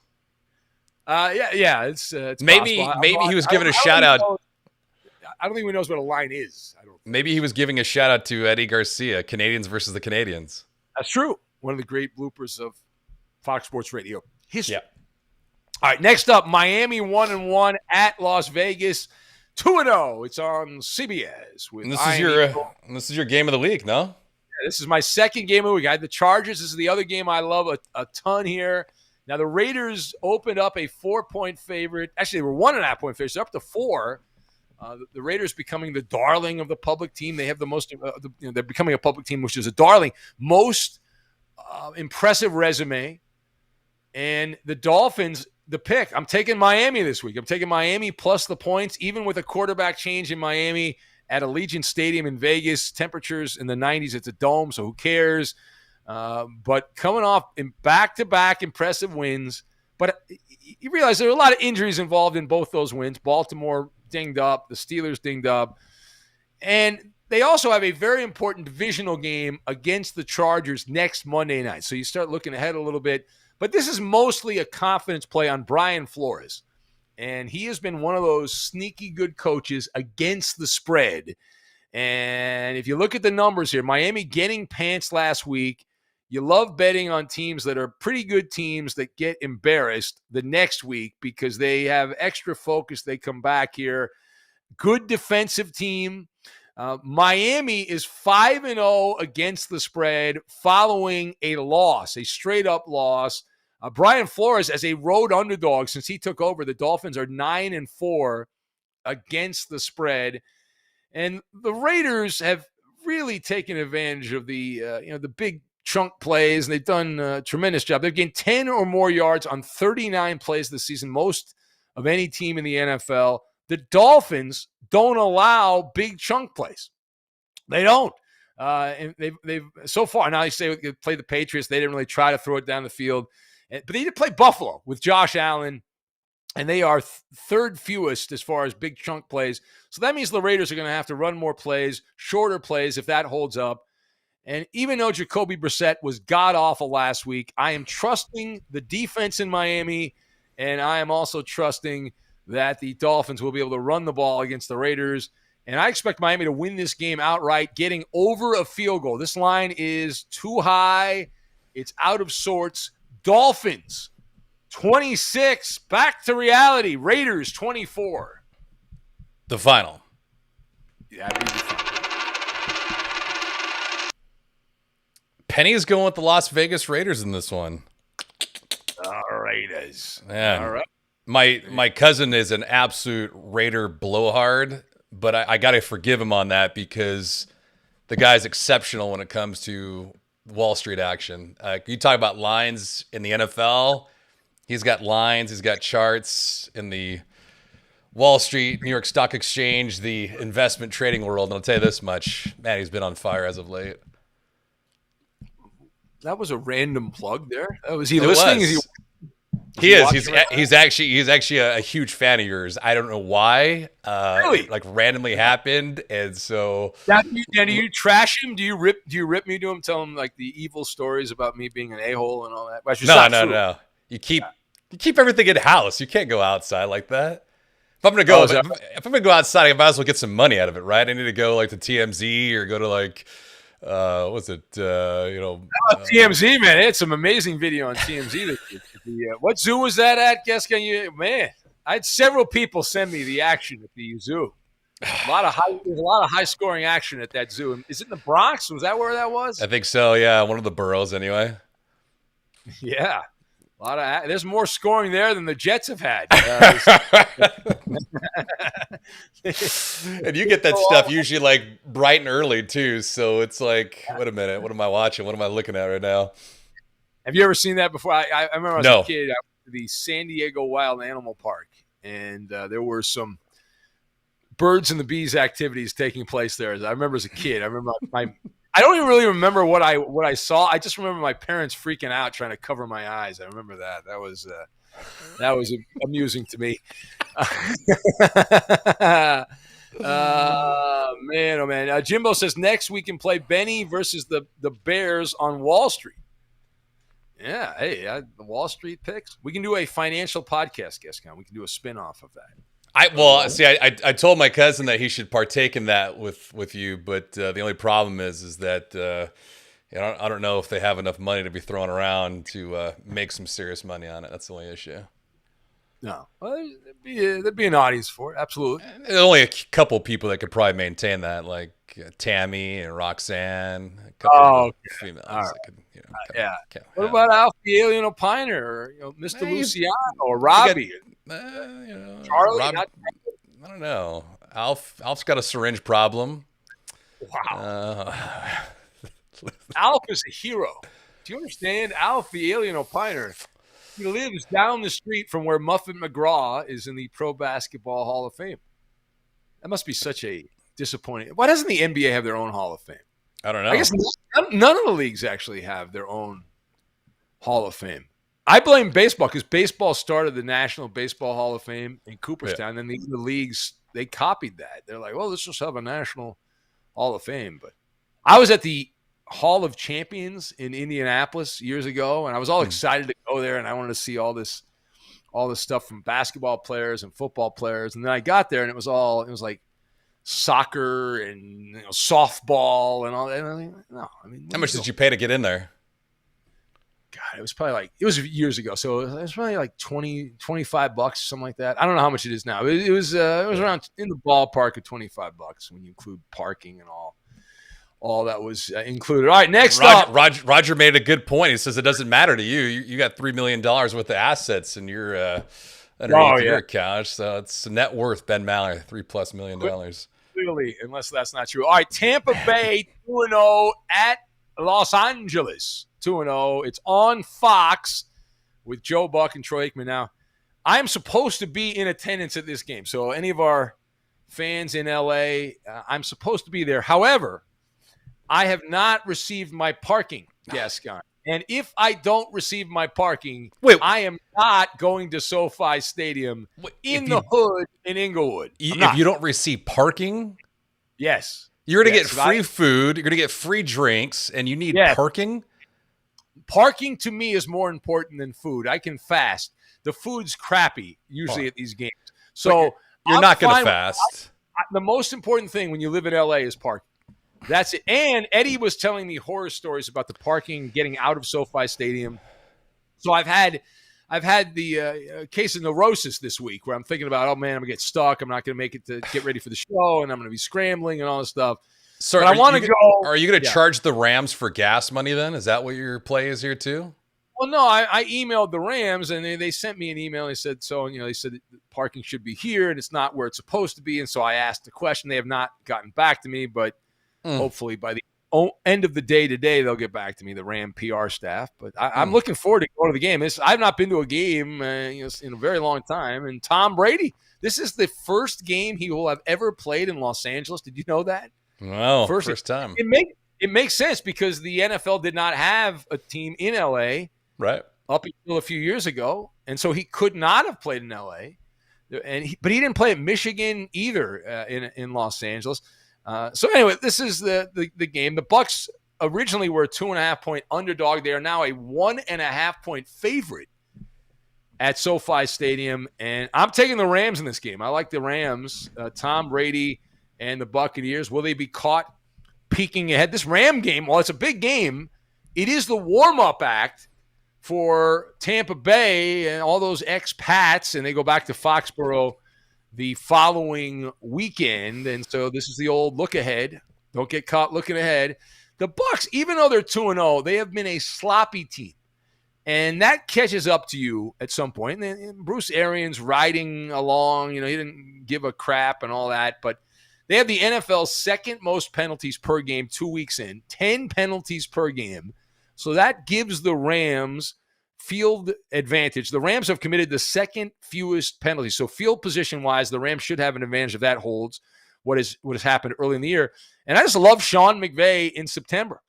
It's maybe possible. Maybe he was giving a shout out. I don't think he knows what a line is. Maybe he was giving a shout out to Eddie Garcia, Canadians versus the Canadians. That's true. One of the great bloopers of Fox Sports Radio history. Yeah. All right, next up, Miami 1-1 at Las Vegas 2-0. It's on CBS. This is your game of the week, no? Yeah, this is my second game of the week. I had the Chargers. This is the other game I love a ton here. Now, the Raiders opened up a 4-point favorite. Actually, they were 1.5-point favorites. They're up to 4. The Raiders becoming the darling of the public team. They have the most. They're becoming a public team, which is a darling. Most impressive resume. And the Dolphins, the pick. I'm taking Miami this week. I'm taking Miami plus the points, even with a quarterback change in Miami at Allegiant Stadium in Vegas. Temperatures in the 90s. It's a dome, so who cares? But coming off in back-to-back impressive wins. But you realize there are a lot of injuries involved in both those wins. Baltimore dinged up. The Steelers dinged up. And they also have a very important divisional game against the Chargers next Monday night. So you start looking ahead a little bit. But this is mostly a confidence play on Brian Flores. And he has been one of those sneaky good coaches against the spread. And if you look at the numbers here, Miami getting pants last week. You love betting on teams that are pretty good teams that get embarrassed the next week because they have extra focus. They come back here. Good defensive team. Miami is 5-0 against the spread following a loss, a straight-up loss. Brian Flores, as a road underdog, since he took over, the Dolphins are 9-4 against the spread. And the Raiders have really taken advantage of the big chunk plays, and they've done a tremendous job. They've gained 10 or more yards on 39 plays this season, most of any team in the NFL. The Dolphins don't allow big chunk plays. They don't. And they've so far, now they say they play the Patriots. They didn't really try to throw it down the field. But they did play Buffalo with Josh Allen, and they are third fewest as far as big chunk plays. So that means the Raiders are going to have to run more plays, shorter plays, if that holds up. And even though Jacoby Brissett was god-awful last week, I am trusting the defense in Miami, and I am also trusting that the Dolphins will be able to run the ball against the Raiders. And I expect Miami to win this game outright, getting over a field goal. This line is too high. It's out of sorts. Dolphins, 26. Back to reality. Raiders, 24. The final. Yeah, that'd be the final. Penny's going with the Las Vegas Raiders in this one. Raiders. Man. All right. My cousin is an absolute Raider blowhard, but I got to forgive him on that because the guy's exceptional when it comes to Wall Street action. You talk about lines in the NFL. He's got lines. He's got charts in the Wall Street, New York Stock Exchange, the investment trading world. And I'll tell you this much, man, he's been on fire as of late. That was a random plug there. Was he listening? He is. He's actually a huge fan of yours. I don't know why. Really? Like randomly happened, and so. Do you trash him? Do you rip me to him? Tell him like the evil stories about me being an a-hole and all that. No. You keep everything in house. You can't go outside like that. If I'm gonna go, if I'm gonna go outside, I might as well get some money out of it, right? I need to go like to TMZ or go to like. What's it? TMZ, man. They had some amazing video on TMZ. What zoo was that at? Man, I had several people send me the action at the zoo. There's a lot of high scoring action at that zoo. Is it in the Bronx? Was that where that was? I think so. Yeah, one of the boroughs, anyway. Yeah, there's more scoring there than the Jets have had. And you get that stuff usually like bright and early too. So it's like, wait a minute, what am I watching? What am I looking at right now? Have you ever seen that before? I remember as a kid, I went to the San Diego Wild Animal Park, and there were some birds and the bees activities taking place there. I remember as a kid. I remember I don't even really remember what I saw. I just remember my parents freaking out trying to cover my eyes. I remember that. That was amusing to me. Man, oh man. Jimbo says next we can play Benny versus the Bears on Wall Street. Yeah, hey, the Wall Street picks. We can do a financial podcast, Gascon. We can do a spin-off of that. I told my cousin that he should partake in that with you, but the only problem is that I don't know if they have enough money to be thrown around to make some serious money on it. That's the only issue. No, well, there'd be an audience for it. Absolutely. There's only a couple people that could probably maintain that, like Tammy and Roxanne. A couple of females. Right. That could, What about Alf the Alien Opiner, or Mr. Luciano, or Robbie? Charlie? I don't know. Alf's got a syringe problem. Wow. Alf is a hero. Do you understand? Alf the Alien Opiner. He lives down the street from where Muffin McGraw is in the Pro Basketball Hall of Fame. That must be such a disappointing. Why doesn't the NBA have their own Hall of Fame? I don't know. I guess none of the leagues actually have their own Hall of Fame. I blame baseball because baseball started the National Baseball Hall of Fame in Cooperstown, and the leagues, they copied that. They're like, well, let's just have a National Hall of Fame. But I was at the Hall of Champions in Indianapolis years ago, and I was all excited to go there, and I wanted to see all this stuff from basketball players and football players. And then I got there, and it was like soccer and softball and all that. And I was like, no, how much did you pay to get in there? God, it was probably it was years ago, so it was probably like $25, something like that. I don't know how much it is now. It was around in the ballpark of $25 when you include parking and all that was included. All right, next up. Roger made a good point. He says it doesn't matter to you. You got $3 million worth of assets in your underneath your account, so it's net worth. Ben Maller, $3+ million. Clearly, unless that's not true. All right, Tampa Bay 2-0 at Los Angeles 2-0. It's on Fox with Joe Buck and Troy Aikman. Now, I'm supposed to be in attendance at this game, so any of our fans in LA, I'm supposed to be there. However, I have not received my parking, Gascon. And if I don't receive my parking, I am not going to SoFi Stadium in the hood in Inglewood. If you don't receive parking, yes, you're going to get free food. You're going to get free drinks, and you need parking. Parking to me is more important than food. I can fast. The food's crappy usually at these games. So you're not going to fast. The most important thing when you live in LA is parking. That's it. And Eddie was telling me horror stories about the parking getting out of SoFi Stadium. So I've had the case of neurosis this week where I'm thinking about, oh man, I'm gonna get stuck. I'm not gonna make it to get ready for the show, and I'm gonna be scrambling and all this stuff. So but I want to go. Are you gonna charge the Rams for gas money then? Is that what your play is here too? Well, no, I emailed the Rams and they sent me an email. They said, they said parking should be here and it's not where it's supposed to be. And so I asked the question. They have not gotten back to me, but hopefully by the end of the day today, they'll get back to me, the Ram PR staff. But I'm looking forward to going to the game. I've not been to a game in a very long time. And Tom Brady, this is the first game he will have ever played in Los Angeles. Did you know that? Wow, first time. It makes sense because the NFL did not have a team in LA up until a few years ago. And so he could not have played in LA. But he didn't play at Michigan either in Los Angeles. So anyway, this is the game. The Bucs originally were a 2.5-point underdog. They are now a 1.5-point favorite at SoFi Stadium, and I'm taking the Rams in this game. I like the Rams, Tom Brady and the Buccaneers. Will they be caught peeking ahead? This Ram game, while it's a big game, it is the warm-up act for Tampa Bay and all those ex-Pats, and they go back to Foxborough the following weekend. And so this is the old look ahead. Don't get caught looking ahead. The Bucs, even though they're 2-0, they have been a sloppy team. And that catches up to you at some point. And Bruce Arians riding along, he didn't give a crap and all that. But they have the NFL's second most penalties per game 2 weeks in, 10 penalties per game. So that gives the Rams field advantage. The Rams have committed the second fewest penalties. So field position-wise, the Rams should have an advantage if that holds what has happened early in the year. And I just love Sean McVay in September.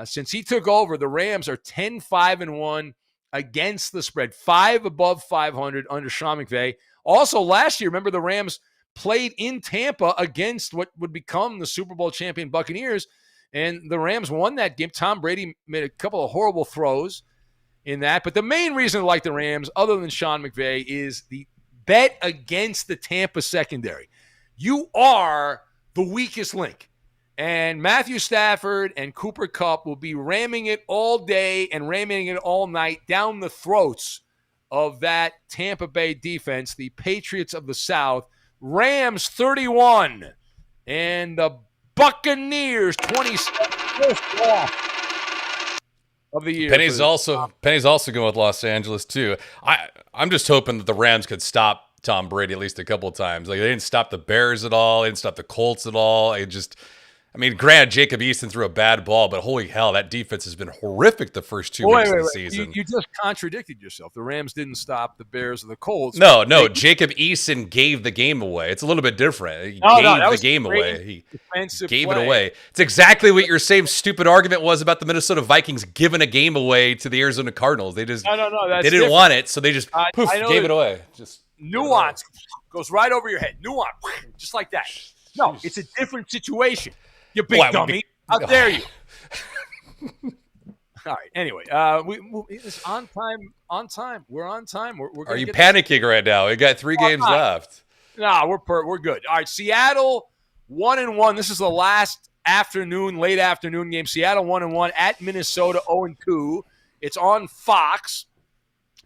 Since he took over, the Rams are 10-5-1 against the spread, 5 above 500 under Sean McVay. Also, last year, remember the Rams played in Tampa against what would become the Super Bowl champion Buccaneers, and the Rams won that game. Tom Brady made a couple of horrible throws in that. But the main reason I like the Rams, other than Sean McVay, is the bet against the Tampa secondary. You are the weakest link. And Matthew Stafford and Cooper Kupp will be ramming it all day and ramming it all night down the throats of that Tampa Bay defense, the Patriots of the South. Rams 31 and the Buccaneers 27 of the year. Penny's also going with Los Angeles too. I'm just hoping that the Rams could stop Tom Brady at least a couple of times. Like they didn't stop the Bears at all. They didn't stop the Colts at all. Granted, Jacob Eason threw a bad ball, but holy hell, that defense has been horrific the first 2 weeks of the season. You just contradicted yourself. The Rams didn't stop the Bears or the Colts. No, Jacob Eason gave the game away. It's a little bit different. He gave the game away. He gave it away. It's exactly what your same stupid argument was about the Minnesota Vikings giving a game away to the Arizona Cardinals. They just they didn't want it, so they just gave it away. Just nuance goes right over your head. Nuance, just like that. No, it's a different situation. You big dummy. How dare you? All right. Anyway, it's on time. We're on time. We're Are you panicking right now? We got 3 games left. No, we're good. All right. Seattle 1-1. This is the last late afternoon game. Seattle 1-1 at Minnesota 0-2. It's on Fox.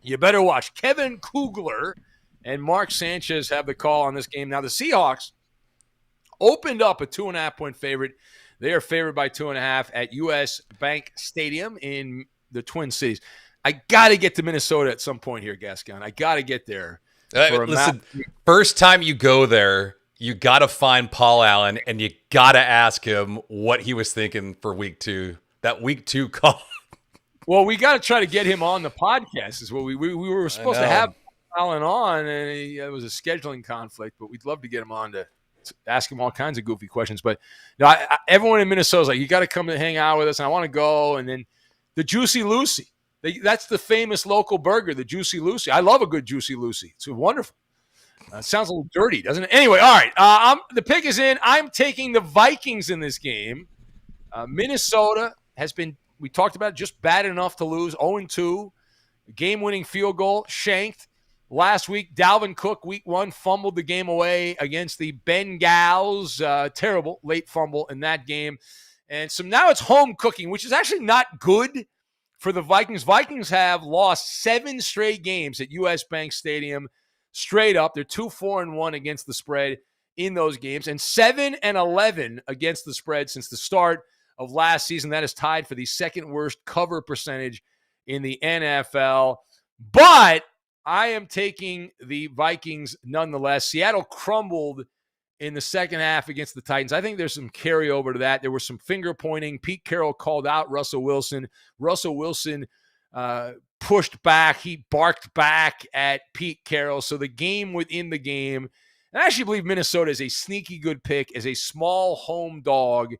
You better watch. Kevin Kugler and Mark Sanchez have the call on this game. Now the Seahawks opened up a 2.5-point favorite. They are favored by 2.5 at U.S. Bank Stadium in the Twin Cities. I got to get to Minnesota at some point here, Gascon. I got to get there. Listen, first time you go there, you got to find Paul Allen, and you got to ask him what he was thinking for week 2, that week 2 call. Well, we got to try to get him on the podcast. Is what we were supposed to have Allen on, and it was a scheduling conflict, but we'd love to get him on to ask him all kinds of goofy questions. But everyone in Minnesota is like, you got to come and hang out with us, and I want to go. And then The Juicy Lucy. That's the famous local burger, the Juicy Lucy. I love a good Juicy Lucy. It's wonderful. Sounds a little dirty, doesn't it? Anyway, all right. The pick is in. I'm taking the Vikings in this game. Minnesota has been, we talked about it, just bad enough to lose. 0-2. Game-winning field goal, shanked. Last week, Dalvin Cook, week 1, fumbled the game away against the Bengals. Terrible late fumble in that game. And so now it's home cooking, which is actually not good for the Vikings. Vikings have lost 7 straight games at US Bank Stadium straight up. They're 2-4-1 against the spread in those games, and 7-11 against the spread since the start of last season. That is tied for the second worst cover percentage in the NFL. But I am taking the Vikings nonetheless. Seattle crumbled in the second half against the Titans. I think there's some carryover to that. There was some finger pointing. Pete Carroll called out Russell Wilson. Russell Wilson pushed back. He barked back at Pete Carroll. So the game within the game, and I actually believe Minnesota is a sneaky good pick as a small home dog.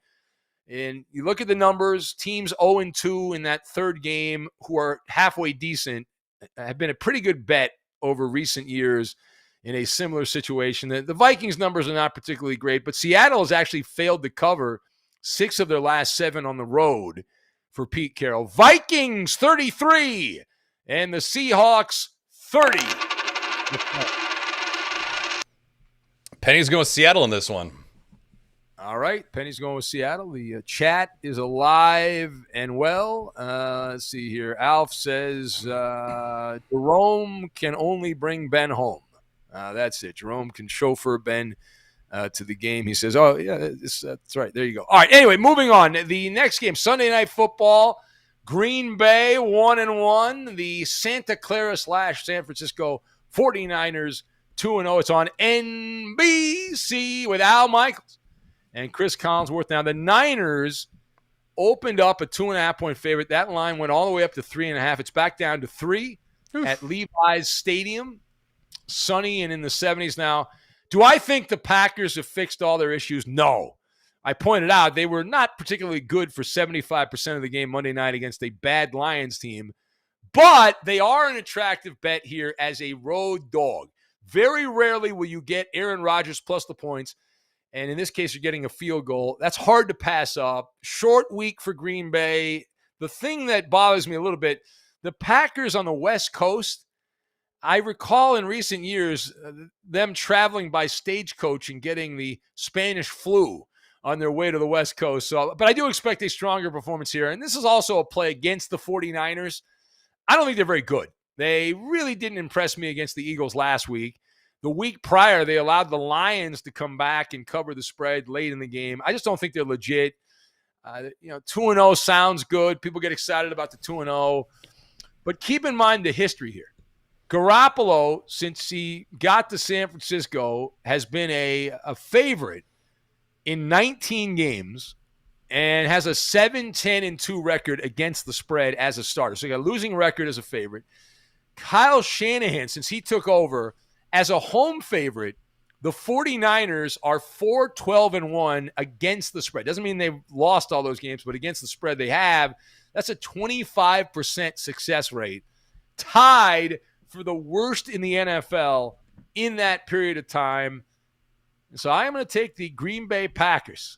And you look at the numbers, teams 0-2 in that third game who are halfway decent have been a pretty good bet over recent years in a similar situation. The Vikings numbers are not particularly great, but Seattle has actually failed to cover 6 of their last 7 on the road for Pete Carroll. Vikings 33 and the Seahawks 30. Penny's going with Seattle in this one. All right, Penny's going with Seattle. The chat is alive and well. Let's see here. Alf says Jerome can only bring Ben home. That's it. Jerome can chauffeur Ben to the game. He says, oh, yeah, that's right. There you go. All right, anyway, moving on. The next game, Sunday Night Football, Green Bay 1-1. The Santa Clara / San Francisco 49ers 2-0. It's on NBC with Al Michaels and Chris Collinsworth. Now, the Niners opened up a 2.5-point favorite. That line went all the way up to 3.5. It's back down to 3 at Levi's Stadium. Sunny and in the 70s now. Do I think the Packers have fixed all their issues? No. I pointed out they were not particularly good for 75% of the game Monday night against a bad Lions team, but they are an attractive bet here as a road dog. Very rarely will you get Aaron Rodgers plus the points, and in this case, you're getting a field goal. That's hard to pass up. Short week for Green Bay. The thing that bothers me a little bit, the Packers on the West Coast, I recall in recent years them traveling by stagecoach and getting the Spanish flu on their way to the West Coast. But I do expect a stronger performance here. And this is also a play against the 49ers. I don't think they're very good. They really didn't impress me against the Eagles last week. The week prior, they allowed the Lions to come back and cover the spread late in the game. I just don't think they're legit. 2-0 sounds good. People get excited about the 2-0. But keep in mind the history here. Garoppolo, since he got to San Francisco, has been a favorite in 19 games and has a 7-10-2 record against the spread as a starter. So he got a losing record as a favorite. Kyle Shanahan, since he took over as a home favorite, the 49ers are 4-12-1 against the spread. Doesn't mean they've lost all those games, but against the spread they have. That's a 25% success rate, tied for the worst in the NFL in that period of time. So I am going to take the Green Bay Packers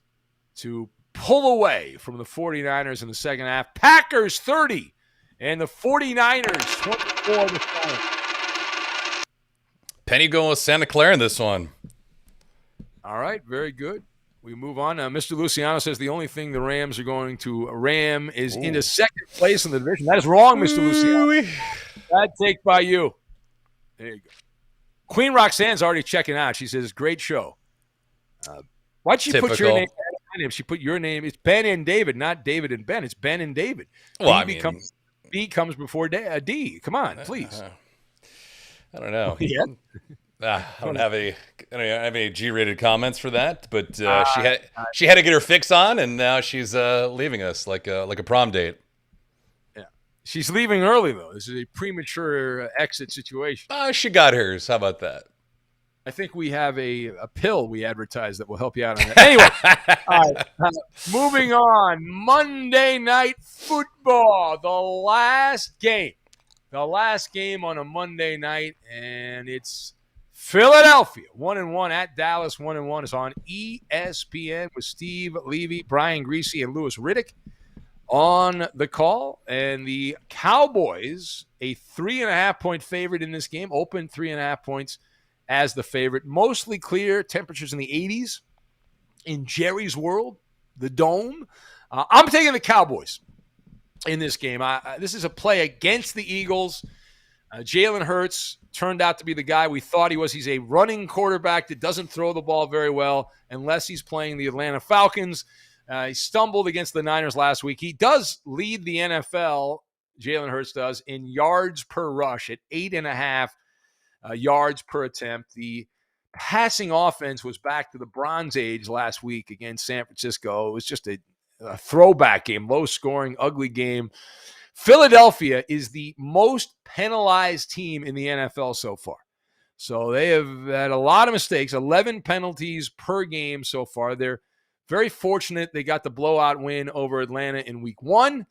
to pull away from the 49ers in the second half. Packers 30 and the 49ers 24. Penny going with Santa Clara in this one. All right, very good. We move on. Mr. Luciano says the only thing the Rams are going to ram is into second place in the division. That is wrong, Mr. Luciano. Bad take by you. There you go. Queen Roxanne's already checking out. She says, great show. Why'd she put your name? She put your name. It's Ben and David, not David and Ben. It's Ben and David. Well, B comes before D. Come on, please. I don't know. Yeah. I don't have any G-rated comments for that, but she had to get her fix on, and now she's leaving us like a prom date. Yeah, she's leaving early though. This is a premature exit situation. She got hers. How about that? I think we have a pill we advertise that will help you out on that. Anyway, all right, moving on. Monday Night Football, the last game on a Monday night, and it's Philadelphia 1-1 at Dallas 1-1. Is on ESPN with Steve Levy, Brian Greasy, and Louis Riddick on the call. And the Cowboys, a 3.5-point favorite in this game, open 3.5 points as the favorite. Mostly clear, temperatures in the 80s in Jerry's World, the Dome. I'm taking the Cowboys in this game. This is a play against the Eagles. Jalen Hurts turned out to be the guy we thought he was. He's a running quarterback that doesn't throw the ball very well unless he's playing the Atlanta Falcons. He stumbled against the Niners last week. He does lead the NFL, Jalen Hurts does, in yards per rush at 8.5 yards per attempt. The passing offense was back to the Bronze Age last week against San Francisco. It was just a throwback game, low-scoring, ugly game. Philadelphia is the most penalized team in the NFL so far. So they have had a lot of mistakes, 11 penalties per game so far. They're very fortunate they got the blowout win over Atlanta in week 1.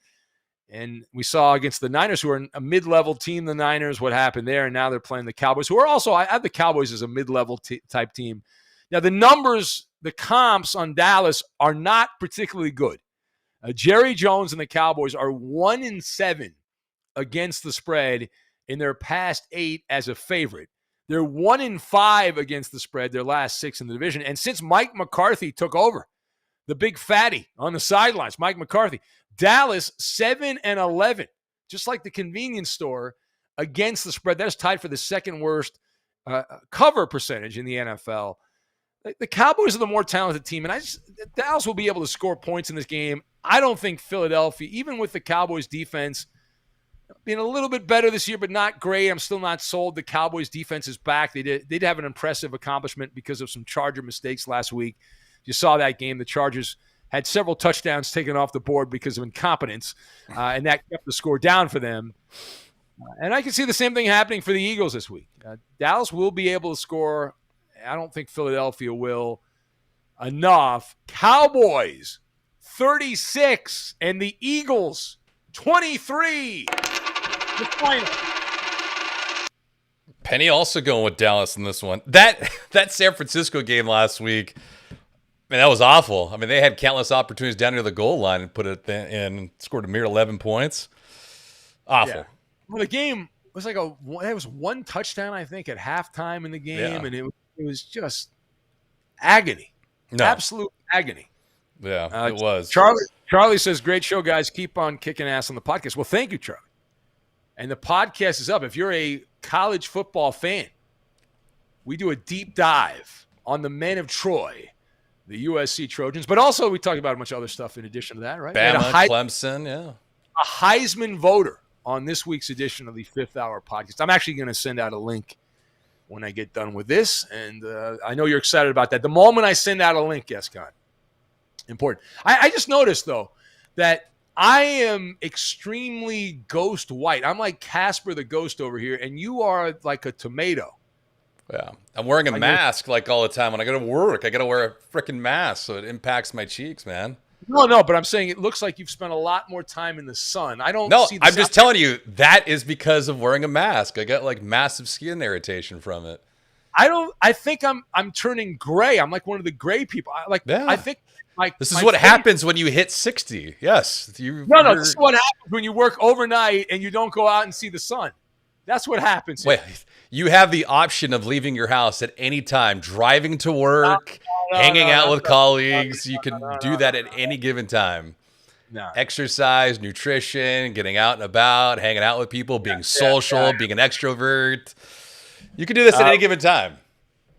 And we saw against the Niners, who are a mid-level team, the Niners, what happened there. And now they're playing the Cowboys, who are also, I have the Cowboys as a mid-level type team. Now, the numbers, the comps on Dallas are not particularly good. Jerry Jones and the Cowboys are 1-7 against the spread in their past 8 as a favorite. They're 1-5 against the spread, their last 6 in the division. And since Mike McCarthy took over, the big fatty on the sidelines, Mike McCarthy, Dallas 7-11, just like the convenience store against the spread. That's tied for the second worst cover percentage in the NFL. The Cowboys are the more talented team, and Dallas will be able to score points in this game. I don't think Philadelphia, even with the Cowboys defense being a little bit better this year, but not great, I'm still not sold. The Cowboys defense is back. They did have an impressive accomplishment because of some Charger mistakes last week. You saw that game. The Chargers had several touchdowns taken off the board because of incompetence, and that kept the score down for them. And I can see the same thing happening for the Eagles this week. Dallas will be able to score. I don't think Philadelphia will enough. Cowboys 36 and the Eagles 23. The final. Penny also going with Dallas in this one. That San Francisco game last week, man, that was awful. I mean, they had countless opportunities down near the goal line and put it in and scored a mere 11 points. Awful. Yeah. Well, the game was like there was one touchdown, I think, at halftime in the game, and it was just agony. No. Absolute agony. Yeah, it was. Charlie says, great show, guys. Keep on kicking ass on the podcast. Well, thank you, Charlie. And the podcast is up. If you're a college football fan, we do a deep dive on the men of Troy, the USC Trojans. But also we talk about a bunch of other stuff in addition to that, right? Bama, Clemson, yeah. A Heisman voter on this week's edition of the Fifth Hour podcast. I'm actually going to send out a link when I get done with this, and I know you're excited about that. The moment I send out a link, Escon, important. I just noticed, though, that I am extremely ghost white. I'm like Casper the Ghost over here, and you are like a tomato. Yeah, I'm wearing a mask like all the time. When I go to work, I got to wear a freaking mask, so it impacts my cheeks, man. No, but I'm saying it looks like you've spent a lot more time in the sun. I'm just telling you, that is because of wearing a mask. I got like massive skin irritation from it. I think I'm turning gray. I'm like one of the gray people. I think this is what happens when you hit 60. Yes. This is what happens when you work overnight and you don't go out and see the sun. That's what happens. Wait, you have the option of leaving your house at any time, driving to work, hanging out with colleagues. You can do that at any given time. No. Exercise, nutrition, getting out and about, hanging out with people, being social, being an extrovert. You can do this at any given time.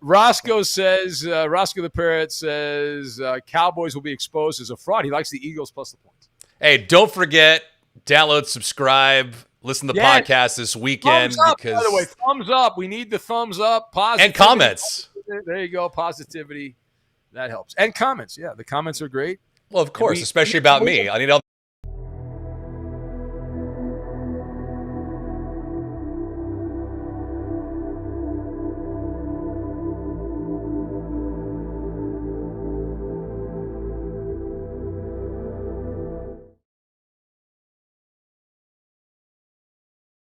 Roscoe the Parrot says, Cowboys will be exposed as a fraud. He likes the Eagles plus the points. Hey, don't forget, download, subscribe, listen to the podcast this weekend. Thumbs up, by the way, thumbs up. We need the thumbs up. Positivity. And comments. There you go. Positivity. That helps. And comments. Yeah, the comments are great. Well, of course, especially about me. I need all